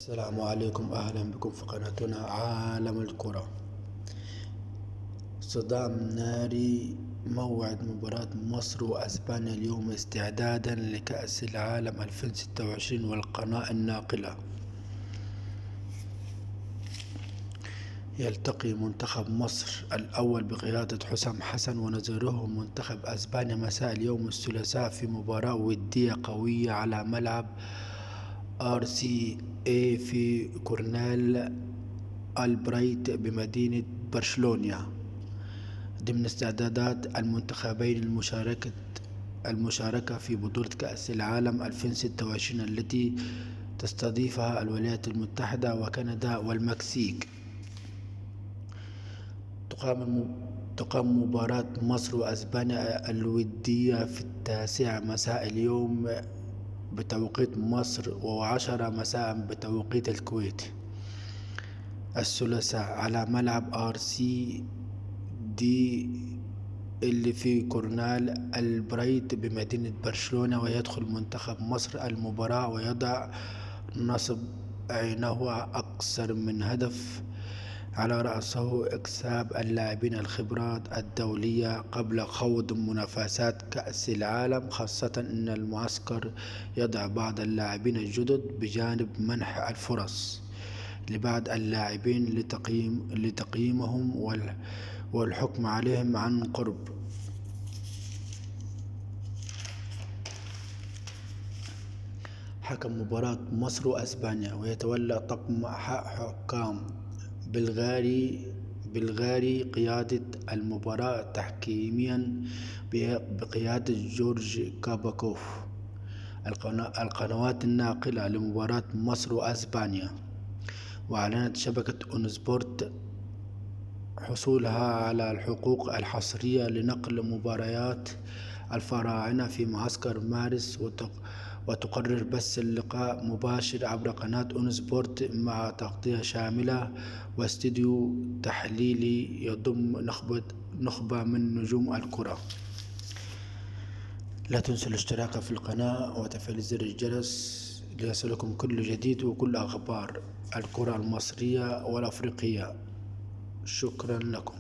السلام عليكم، أهلا بكم في قناتنا عالم الكرة. صدام ناري، موعد مباراة مصر وأسبانيا اليوم استعدادا لكأس العالم 2026 والقناة الناقلة. يلتقي منتخب مصر الأول بقيادة حسام حسن ونظيره منتخب أسبانيا مساء اليوم الثلاثاء في مباراة ودية قوية على ملعب RCA في كورنيل البرايت بمدينة برشلونة، ضمن استعدادات المنتخبين المشاركة في بطولة كأس العالم 2026 التي تستضيفها الولايات المتحدة وكندا والمكسيك. تقام مباراة مصر وأسبانيا الودية في 9 مساء اليوم بتوقيت مصر و10 مساء بتوقيت الكويت الثلاثاء على ملعب RCD اللي في كورنيل البرايت بمدينة برشلونة. ويدخل منتخب مصر المباراة ويضع نصب عينه أكثر من هدف، على رأسه إكساب اللاعبين الخبرات الدولية قبل خوض منافسات كأس العالم، خاصة أن المعسكر يضع بعض اللاعبين الجدد بجانب منح الفرص لبعض اللاعبين لتقييمهم والحكم عليهم عن قرب. حكم مباراة مصر وأسبانيا، ويتولى طاقم حكام بلغاري قيادة المباراة تحكيميا بقيادة جورج كاباكوف. القنوات الناقلة لمباراة مصر وأسبانيا. وأعلنت شبكة أون سبورت حصولها على الحقوق الحصرية لنقل مباريات الفراعنة في معسكر مارس، وتقرر بث اللقاء مباشر عبر قناة أون سبورت مع تغطية شاملة واستديو تحليلي يضم نخبة من نجوم الكرة. لا تنسوا الاشتراك في القناة وتفعيل زر الجرس ليصلكم كل جديد وكل أخبار الكرة المصرية والأفريقية. شكرا لكم.